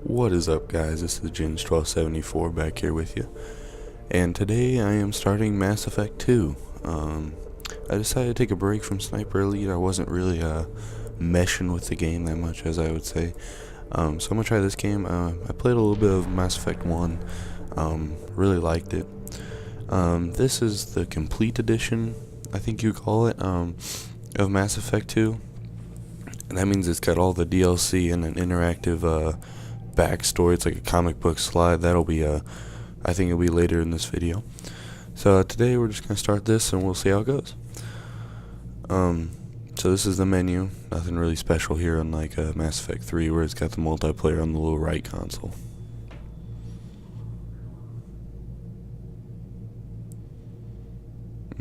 What is up, guys? This is Jins1274 back here with you, and today I am starting Mass Effect 2. I decided to take a break from Sniper Elite. I wasn't really meshing with the game that much, as I would say. So I'm gonna try this game. I played a little bit of Mass Effect 1. Really liked it. This is the complete edition, I think you call it, of Mass Effect 2. And that means it's got all the DLC and an interactive backstory. It's like a comic book slide. That'll be I think it'll be later in this video. So today we're just gonna start this and we'll see how it goes. So this is the menu. Nothing really special here, unlike Mass Effect 3, where it's got the multiplayer on the lower right console.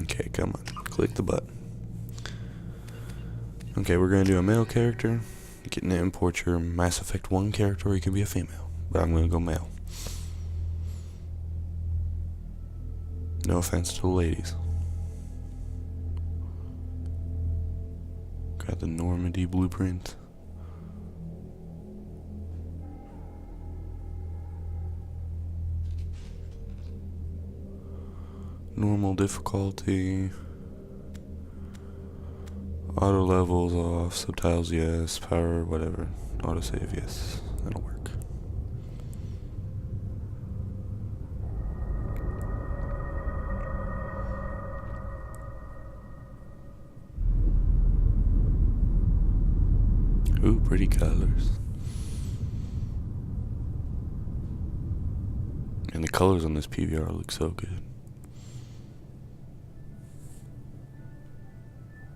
Okay, come on, click the button. Okay, we're gonna do a male character. You can import your Mass Effect 1 character, or you can be a female, but I'm gonna go male. No offense to the ladies. Got the Normandy blueprint. Normal difficulty. Auto levels off, subtitles yes, power whatever, autosave yes, that'll work. Ooh, pretty colors. And the colors on this PVR look so good.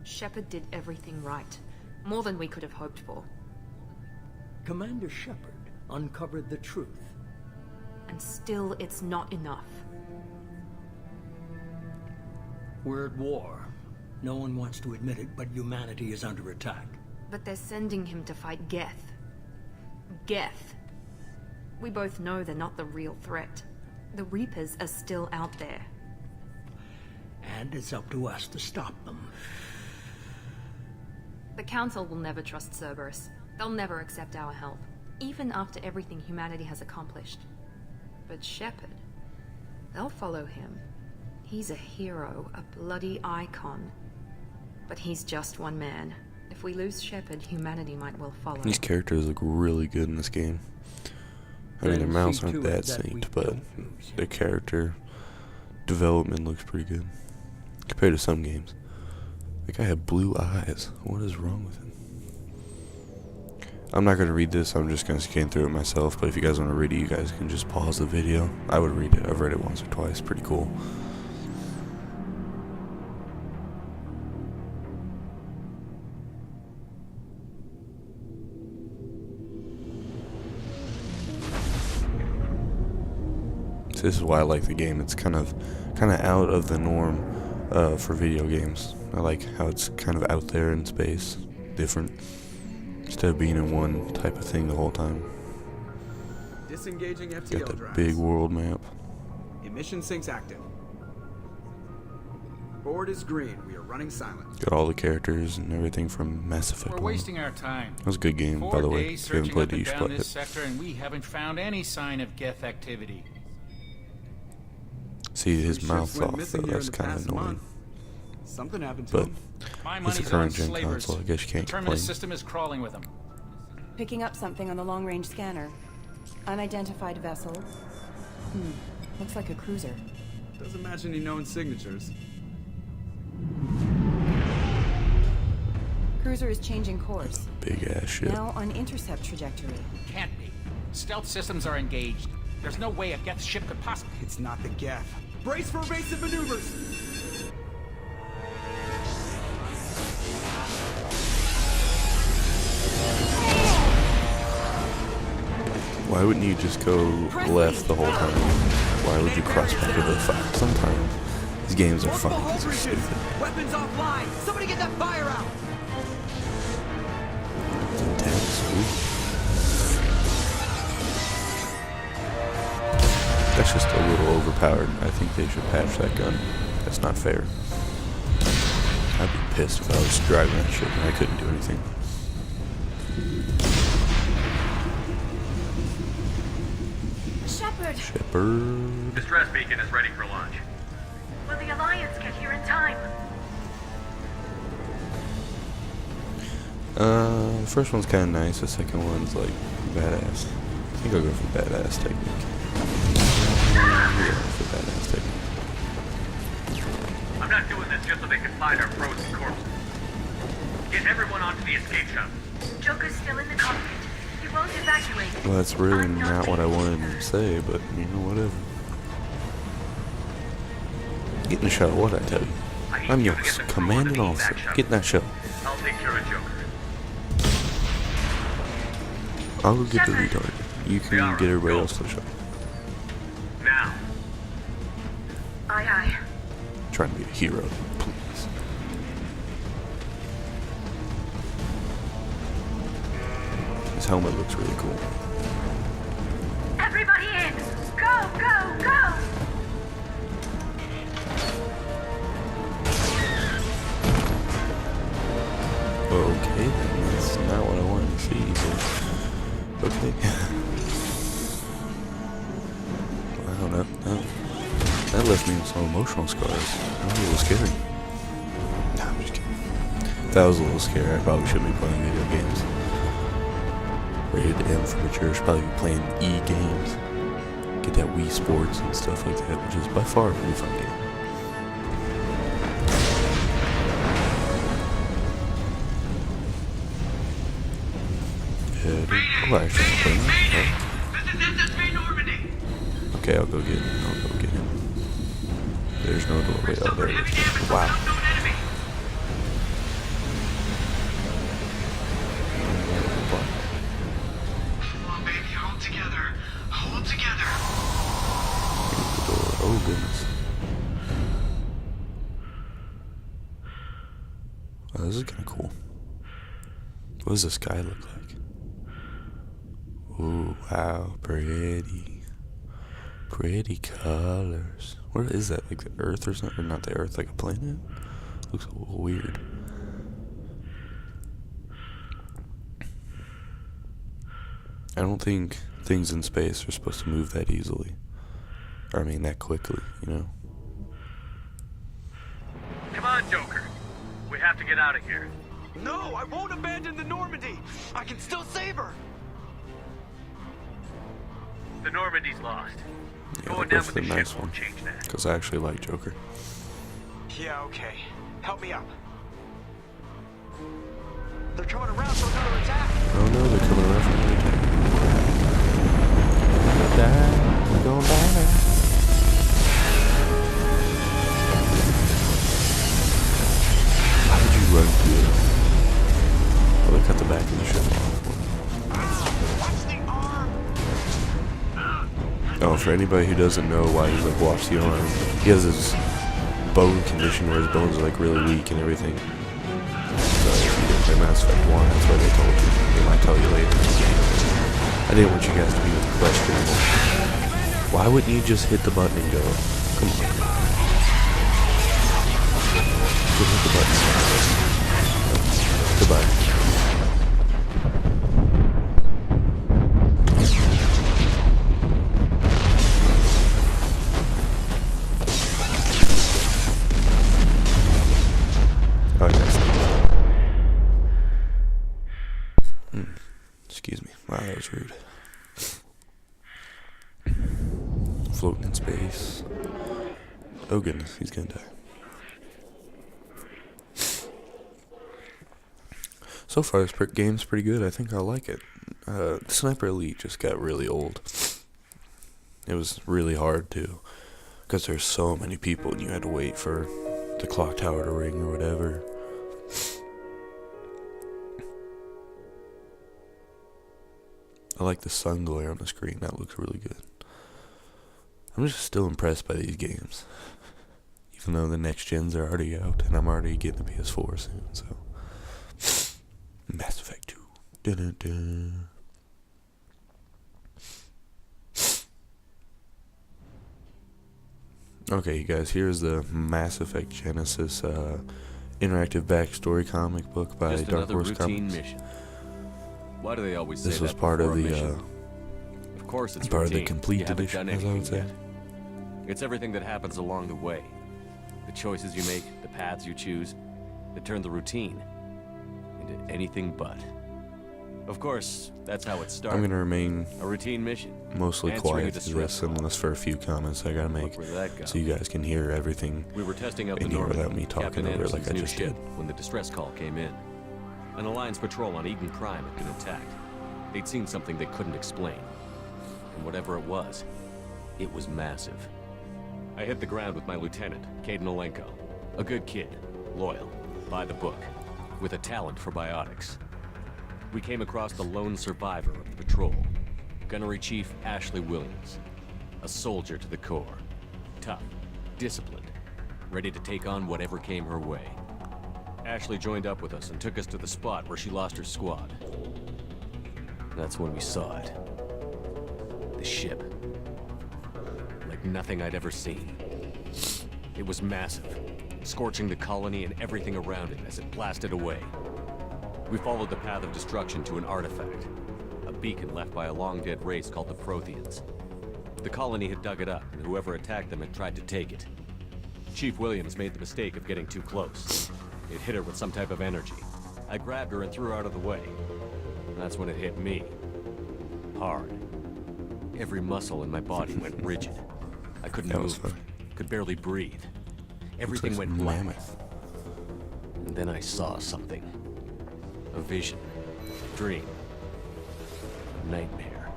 Shepard did everything right. More than we could have hoped for. Commander Shepard uncovered the truth. And still, it's not enough. We're at war. No one wants to admit it, but humanity is under attack. But they're sending him to fight Geth. Geth. We both know they're not the real threat. The Reapers are still out there. And it's up to us to stop them. The Council will never trust Cerberus. They'll never accept our help, even after everything humanity has accomplished. But Shepard, they'll follow him. He's a hero, a bloody icon. But he's just one man. If we lose Shepard, humanity might well follow. These characters look really good in this game. I mean, their mouths aren't that synced, but their character development looks pretty good compared to some games. That guy had blue eyes. What is wrong with him? I'm not going to read this. I'm just going to scan through it myself. But if you guys want to read it, you guys can just pause the video. I would read it. I've read it once or twice. Pretty cool. So this is why I like the game. It's kind of out of the norm for video games. I like how it's kind of out there in space, different, instead of being in one type of thing the whole time. Disengaging FTL Got the drives. big world map. Emission sinks active. Board is green. We are running silent. Got all the characters and everything from Mass Effect 1. We're wasting our time. That was a good game, 4 by the way. days If you haven't searching played up it, you and should down play this it. sector, and we haven't found any sign of Geth activity. See his Ships mouth went off, missing though. here in That's the kind of past annoying. month. Something happened to But him. My it's a money's on current gen slavers. console. I guess you The can't terminus complain. system is crawling with them. Picking up something on the long-range scanner. Unidentified vessel. Looks like a cruiser. Doesn't match any known signatures. Cruiser is changing course. Big ass ship. Now on intercept trajectory. Can't be. Stealth systems are engaged. There's no way a Geth ship could possibly... It's not the Geth. Brace for evasive maneuvers. Why wouldn't you just go left the whole time? Why would you cross back to the fire? Sometimes these games are fun because they're stupid. Weapons offline. Somebody get that fire out. It's intense. Ooh. That's just a little overpowered. I think they should patch that gun. That's not fair. I'd be pissed if I was driving that ship and I couldn't do anything. Shepard. Distress beacon is ready for launch. Will the Alliance get here in time? The first one's kind of nice. The second one's like badass. I think I'll go for badass technique. Yeah, for badass technique. I'm not doing this just so they can find our frozen corpses. Get everyone onto the escape shuttle. Joker's still in the cockpit. He won't evacuate. Well, that's really I'm not what I wanted leaving, to sir. say, but you know, whatever. Get in the shuttle, what'd I tell you? I need I'm you your to get the crew commanding onto the officer. evac shuttle. Get in that shuttle. I'll take care of Joker. I'll go get the Shepard. retard. You can Yara, get everybody go. else to the shuttle. Now. Aye, aye. Trying to be a hero, please. His helmet looks really cool. Everybody in! Go, go, go! Okay, then that's not what I wanted to see, but okay. Wow, that left me with some emotional scars. That was a little scary. Nah, I'm just kidding. If that was a little scary, I probably shouldn't be playing video games. Rated M for mature, should probably be playing E games. Get that Wii Sports and stuff like that, which is by far a pretty fun game. Oh, actually, I'm playing that. Okay, I'll go get him. There's no doorway. Oh, there it is. Wow. Oh, goodness. Oh, this is kind of cool. What does the sky look like? Ooh, wow, pretty. Pretty colors. What is that? Like the Earth or something? Or not the Earth, like a planet? Looks a little weird. I don't think things in space are supposed to move that easily. Or I mean that quickly, you know? Come on, Joker. We have to get out of here. No, I won't abandon the Normandy. I can still save her. The Normandy's lost. Yeah, Going I'll go down for with the the nice ship one. won't change that. Because I actually like Joker. Yeah, okay. Help me up. They're coming around for another attack. Oh no, they're coming around from the attack. We're gonna die. We're gonna die. How did you run through it? Oh, they cut the back of the ship off. Watch the arm. Oh, for anybody who doesn't know why he's like, watch the arm, he has this bone condition where his bones are like really weak and everything. So if you didn't play Mass Effect 1, that's why they told you. They might tell you later in the game. I didn't want you guys to be questionable. Why wouldn't you just hit the button and go? Come on. Just hit the button. Goodbye. Oh, yes. Excuse me. Wow, that was rude. Floating in space. Oh goodness, he's gonna die. So far, this game's pretty good. I think I like it. Sniper Elite just got really old. It was really hard too, because there's so many people and you had to wait for the clock tower to ring or whatever. I like the sun glare on the screen. That looks really good. I'm just still impressed by these games. Even though the next gens are already out and I'm already getting a PS4 soon, so. Mass Effect 2. Dun-dun-dun. Okay, you guys, here's the Mass Effect Genesis interactive backstory comic book by Just Dark another Horse routine Comics. mission. Why do they always say This was that part before of a the mission? course it's Part of the routine. complete You haven't edition, done as I would anything say. yet. It's everything that happens along the way. The choices you make, the paths you choose, that turn the routine into anything but. Of course, that's how it started. I'm gonna remain a routine mission. mostly Answering a quiet through distress this, unless for a few comments I gotta make, Look where that so you guys can hear everything We were testing out the in here Normandy, without me talking Captain over it Anderson's like I new just ship, did. when the distress call came in. An Alliance patrol on Eden Prime had been attacked. They'd seen something they couldn't explain. And whatever it was massive. I hit the ground with my lieutenant, Caden Olenko. A good kid, loyal, by the book, with a talent for biotics. We came across the lone survivor of the patrol, Gunnery Chief Ashley Williams. A soldier to the core. Tough, disciplined, ready to take on whatever came her way. Ashley joined up with us and took us to the spot where she lost her squad. That's when we saw it. The ship. Like nothing I'd ever seen. It was massive, scorching the colony and everything around it as it blasted away. We followed the path of destruction to an artifact, a beacon left by a long-dead race called the Protheans. The colony had dug it up, and whoever attacked them had tried to take it. Chief Williams made the mistake of getting too close. It hit her with some type of energy. I grabbed her and threw her out of the way. That's when it hit me. Hard. Every muscle in my body went rigid. I couldn't That was move. fun. Could barely breathe. Everything Looks like went black. mammoth. And then I saw something. A vision. Dream. A nightmare.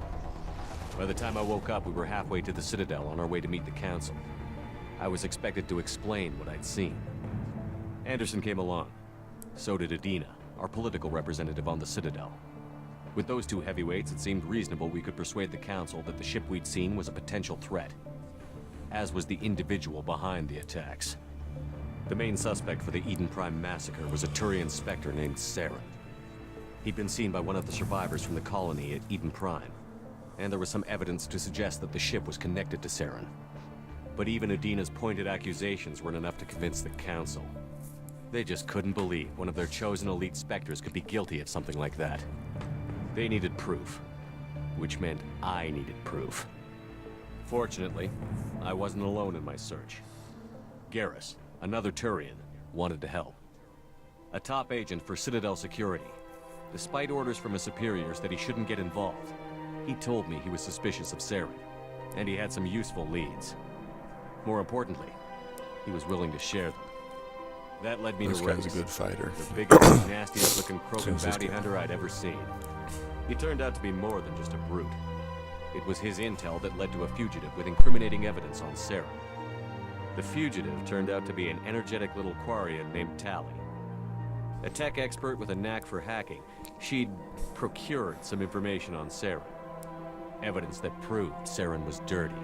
By the time I woke up, we were halfway to the Citadel on our way to meet the Council. I was expected to explain what I'd seen. Anderson came along. So did Adina, our political representative on the Citadel. With those two heavyweights, it seemed reasonable we could persuade the Council that the ship we'd seen was a potential threat. As was the individual behind the attacks. The main suspect for the Eden Prime massacre was a Turian Spectre named Saren. He'd been seen by one of the survivors from the colony at Eden Prime, and there was some evidence to suggest that the ship was connected to Saren. But even Adina's pointed accusations weren't enough to convince the Council. They just couldn't believe one of their chosen elite Spectres could be guilty of something like that. They needed proof, which meant I needed proof. Fortunately, I wasn't alone in my search. Garrus, another Turian, wanted to help. A top agent for Citadel Security. Despite orders from his superiors that he shouldn't get involved, he told me he was suspicious of Saren, and he had some useful leads. More importantly, he was willing to share them. That led me This to guy's Rex, a good fighter. the biggest, nastiest looking Krogan Seems this bounty guy. hunter I'd ever seen. He turned out to be more than just a brute. It was his intel that led to a fugitive with incriminating evidence on Saren. The fugitive turned out to be an energetic little Quarian named Tally. A tech expert with a knack for hacking, she'd procured some information on Saren. Evidence that proved Saren was dirty.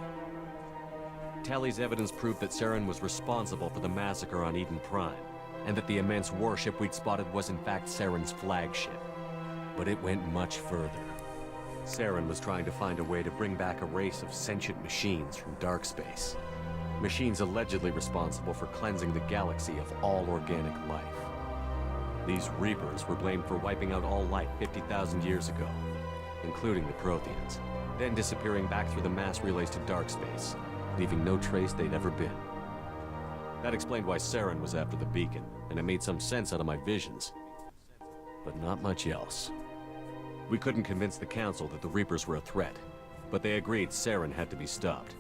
Tally's evidence proved that Saren was responsible for the massacre on Eden Prime, and that the immense warship we'd spotted was in fact Saren's flagship. But it went much further. Saren was trying to find a way to bring back a race of sentient machines from dark space. Machines allegedly responsible for cleansing the galaxy of all organic life. These Reapers were blamed for wiping out all life 50,000 years ago, including the Protheans, then disappearing back through the mass relays to dark space, leaving no trace they'd ever been. That explained why Saren was after the beacon, and it made some sense out of my visions. But not much else. We couldn't convince the Council that the Reapers were a threat, but they agreed Saren had to be stopped.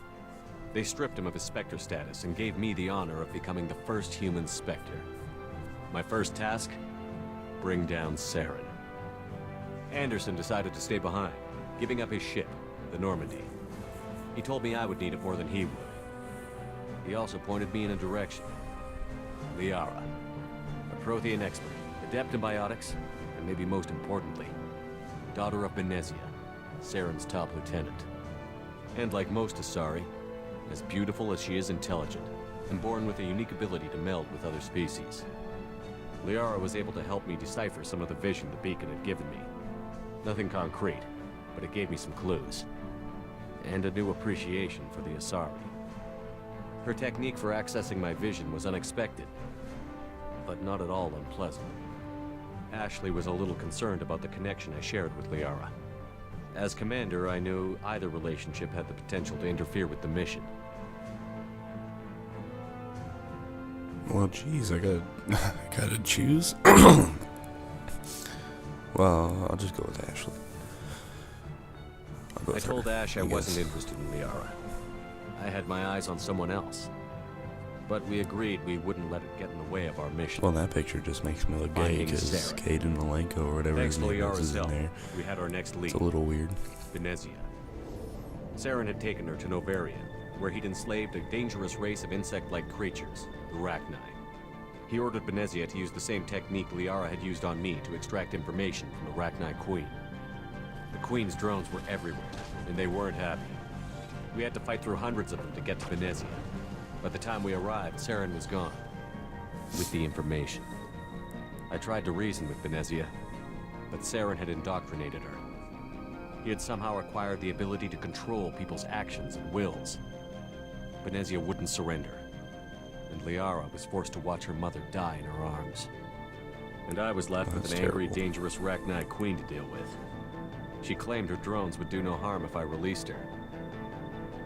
They stripped him of his Spectre status and gave me the honor of becoming the first human Spectre. My first task? Bring down Saren. Anderson decided to stay behind, giving up his ship, the Normandy. He told me I would need it more than he would. He also pointed me in a direction. Liara, a Prothean expert, adept in biotics, and maybe most importantly, daughter of Benezia, Saren's top lieutenant. And like most Asari, as beautiful as she is intelligent, and born with a unique ability to meld with other species. Liara was able to help me decipher some of the vision the beacon had given me. Nothing concrete, but it gave me some clues. And a new appreciation for the Asari. Her technique for accessing my vision was unexpected, but not at all unpleasant. Ashley was a little concerned about the connection I shared with Liara. As commander, I knew either relationship had the potential to interfere with the mission. Well, geez, I gotta choose. Well, I'll just go with Ashley. I told Ash I wasn't interested in Liara. I had my eyes on someone else. But we agreed we wouldn't let it get in the way of our mission. Well, that picture just makes me look gay Finding because Sarah. Caden Malenko or whatever Thanks his to name Liara's is in help, there. we had our next lead. It's a little weird. Venezia. Saren had taken her to Novarian, where he'd enslaved a dangerous race of insect-like creatures, the Rachni. He ordered Venezia to use the same technique Liara had used on me to extract information from the Rachni Queen. The Queen's drones were everywhere, and they weren't happy. We had to fight through hundreds of them to get to Venezia. By the time we arrived, Saren was gone. With the information. I tried to reason with Venezia, but Saren had indoctrinated her. He had somehow acquired the ability to control people's actions and wills. Venezia wouldn't surrender, and Liara was forced to watch her mother die in her arms. And I was left with That's an angry, terrible. dangerous Rachni Queen to deal with. She claimed her drones would do no harm if I released her.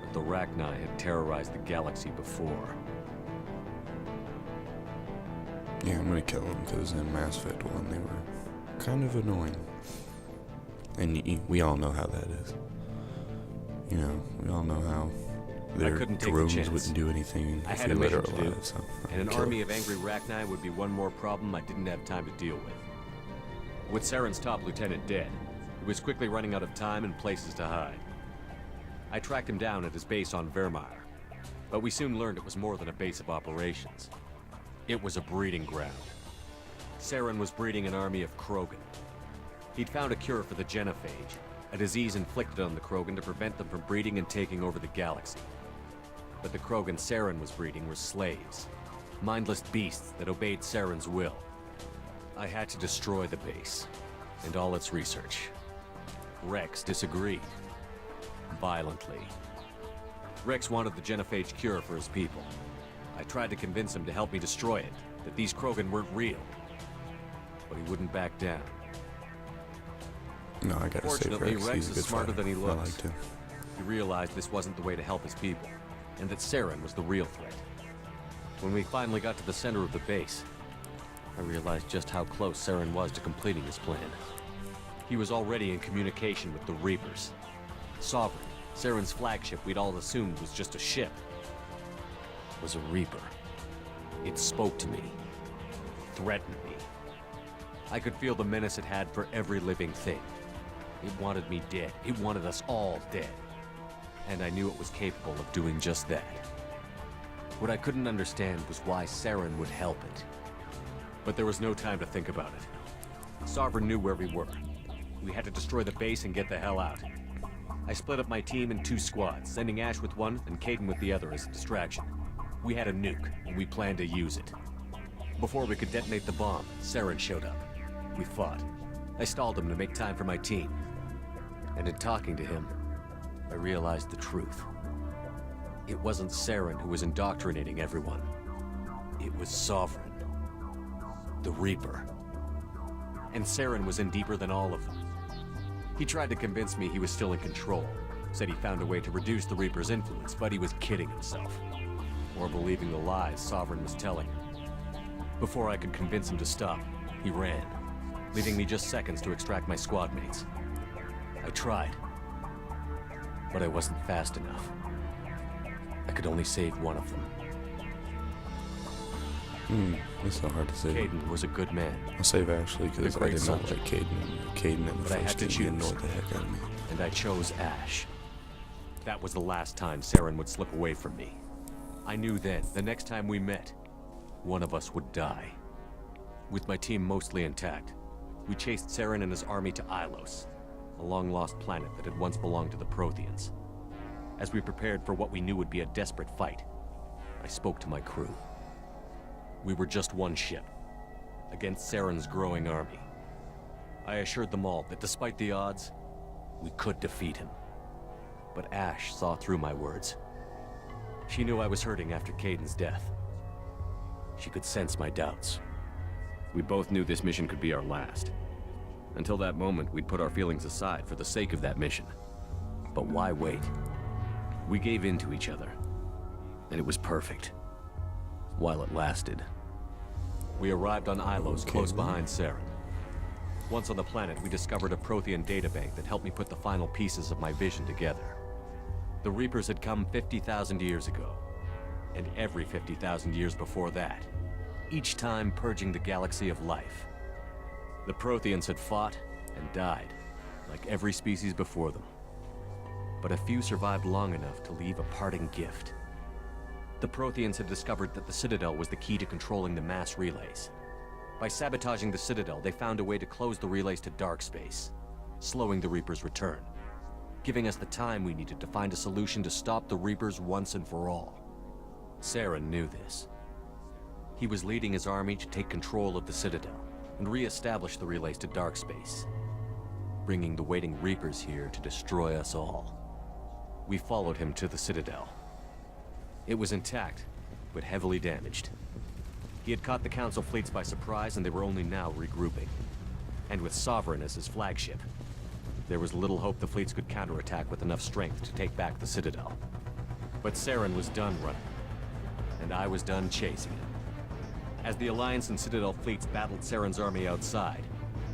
But the Rachni had terrorized the galaxy before. Yeah, I'm gonna kill them because in Mass Effect 1 they were kind of annoying. And we all know how that is. You know, we all know how their couldn't take the drones chance. wouldn't do anything I if had we a let her mission to do, alive, so and an kill her. army of angry Rachni would be one more problem I didn't have time to deal with. With Saren's top lieutenant dead, he was quickly running out of time and places to hide. I tracked him down at his base on Vermeer, but we soon learned it was more than a base of operations. It was a breeding ground. Saren was breeding an army of Krogan. He'd found a cure for the genophage, a disease inflicted on the Krogan to prevent them from breeding and taking over the galaxy. But the Krogan Saren was breeding were slaves, mindless beasts that obeyed Saren's will. I had to destroy the base, and all its research. Rex disagreed. Violently. Rex wanted the genophage cure for his people. I tried to convince him to help me destroy it, that these Krogan weren't real. But he wouldn't back down. No, I gotta save Fortunately, Rex. Rex He's a is good smarter fighter. than he I looks. liked him. He realized this wasn't the way to help his people, and that Saren was the real threat. When we finally got to the center of the base, I realized just how close Saren was to completing his plan. He was already in communication with the Reapers. Sovereign, Saren's flagship we'd all assumed was just a ship, was a Reaper. It spoke to me, threatened me. I could feel the menace it had for every living thing. It wanted me dead. It wanted us all dead. And I knew it was capable of doing just that. What I couldn't understand was why Saren would help it. But there was no time to think about it. Sovereign knew where we were. We had to destroy the base and get the hell out. I split up my team in 2 squads, sending Ash with one and Caden with the other as a distraction. We had a nuke, and we planned to use it. Before we could detonate the bomb, Saren showed up. We fought. I stalled him to make time for my team. And in talking to him, I realized the truth. It wasn't Saren who was indoctrinating everyone. It was Sovereign. The Reaper. And Saren was in deeper than all of them. He tried to convince me he was still in control. Said he found a way to reduce the Reaper's influence, but he was kidding himself. Or believing the lies Sovereign was telling him. Before I could convince him to stop, he ran, leaving me just seconds to extract my squad mates. I tried, but I wasn't fast enough. I could only save one of them. It's not hard to save. Caden was a good man, I'll save Ashley because A I great did not soldier. like Caden. Caden in the But I had first to game, he choose. annoyed the heck out of me. and I chose Ash. That was the last time Saren would slip away from me. I knew then, the next time we met, one of us would die. With my team mostly intact, we chased Saren and his army to Ilos, a long-lost planet that had once belonged to the Protheans. As we prepared for what we knew would be a desperate fight, I spoke to my crew. We were just one ship, against Saren's growing army. I assured them all that despite the odds, we could defeat him. But Ash saw through my words. She knew I was hurting after Caden's death. She could sense my doubts. We both knew this mission could be our last. Until that moment, we'd put our feelings aside for the sake of that mission. But why wait? We gave in to each other, and it was perfect. While it lasted. We arrived on Ilos, close behind Saren. Once on the planet, we discovered a Prothean databank that helped me put the final pieces of my vision together. The Reapers had come 50,000 years ago, and every 50,000 years before that, each time purging the galaxy of life. The Protheans had fought and died, like every species before them. But a few survived long enough to leave a parting gift. The Protheans had discovered that the Citadel was the key to controlling the mass relays. By sabotaging the Citadel, they found a way to close the relays to dark space, slowing the Reapers' return, giving us the time we needed to find a solution to stop the Reapers once and for all. Saren knew this. He was leading his army to take control of the Citadel and re-establish the relays to dark space, bringing the waiting Reapers here to destroy us all. We followed him to the Citadel. It was intact, but heavily damaged. He had caught the Council fleets by surprise, and they were only now regrouping. And with Sovereign as his flagship, there was little hope the fleets could counterattack with enough strength to take back the Citadel. But Saren was done running, and I was done chasing him. As the Alliance and Citadel fleets battled Saren's army outside,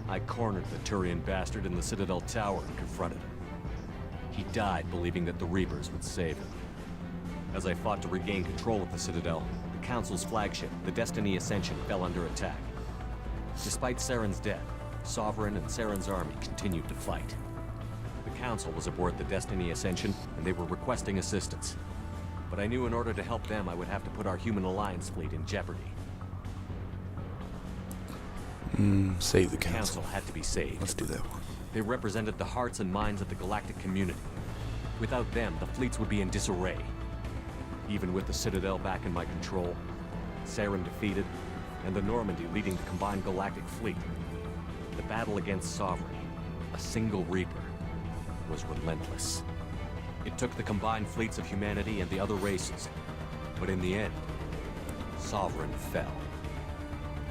I cornered the Turian bastard in the Citadel tower and confronted him. He died believing that the Reapers would save him. As I fought to regain control of the Citadel, the Council's flagship, the Destiny Ascension, fell under attack. Despite Saren's death, Sovereign and Saren's army continued to fight. The Council was aboard the Destiny Ascension, and they were requesting assistance. But I knew in order to help them, I would have to put our human Alliance fleet in jeopardy. Save the The Council had to be saved. Let's do that one. They represented the hearts and minds of the galactic community. Without them, the fleets would be in disarray. Even with the Citadel back in my control, Saren defeated, and the Normandy leading the combined galactic fleet, the battle against Sovereign, a single Reaper, was relentless. It took the combined fleets of humanity and the other races, but in the end, Sovereign fell.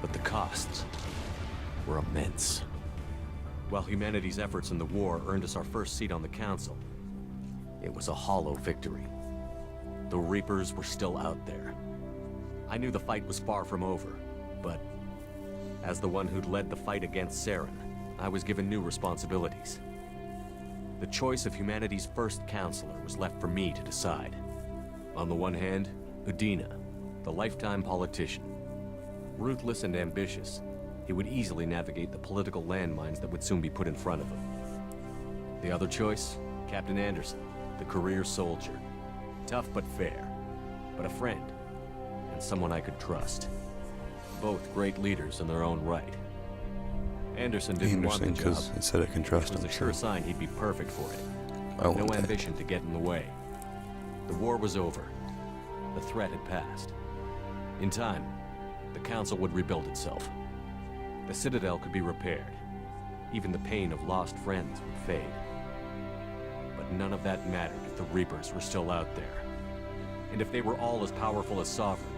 But the costs were immense. While humanity's efforts in the war earned us our first seat on the Council, it was a hollow victory. The Reapers were still out there. I knew the fight was far from over, but as the one who'd led the fight against Saren, I was given new responsibilities. The choice of humanity's first counselor was left for me to decide. On the one hand, Udina, the lifetime politician. Ruthless and ambitious, he would easily navigate the political landmines that would soon be put in front of him. The other choice, Captain Anderson, the career soldier. Tough but fair, but a friend, and someone I could trust. Both great leaders in their own right. Anderson didn't want the job. Because it said I can trust him. It was a sure sign he'd be perfect for it. No ambition to get in the way. The war was over. The threat had passed. In time, the Council would rebuild itself. The Citadel could be repaired. Even the pain of lost friends would fade. But none of that mattered if the Reapers were still out there. And if they were all as powerful as Sovereign,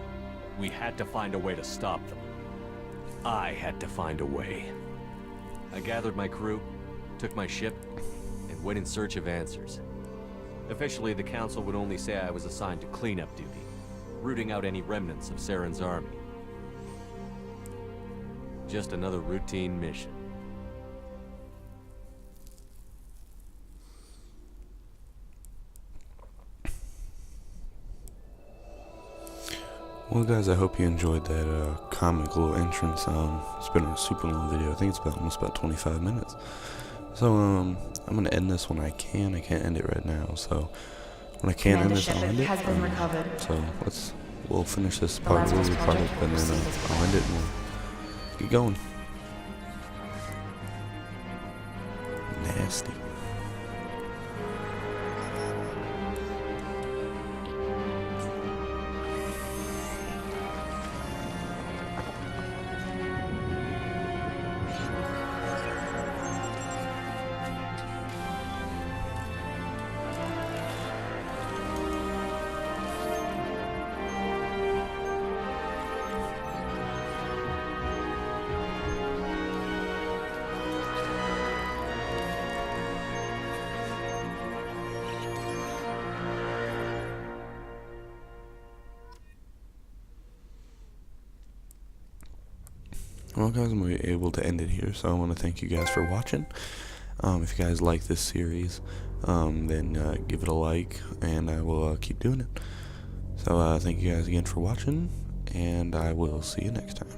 we had to find a way to stop them. I had to find a way. I gathered my crew, took my ship, and went in search of answers. Officially, the Council would only say I was assigned to cleanup duty, rooting out any remnants of Saren's army. Just another routine mission. Well, guys, I hope you enjoyed that comic little entrance. It's been a super long video. I think it's almost about 25 minutes. So I'm gonna end this when I can. I can't end it right now. So when I can end this, I'll end it. Has been recovered. So we'll finish this part of the part up, and then I'll end it and we'll get going. Nasty. Well, guys, I'm able to end it here, so I want to thank you guys for watching. If you guys like this series, then give it a like, and I will keep doing it. So thank you guys again for watching, and I will see you next time.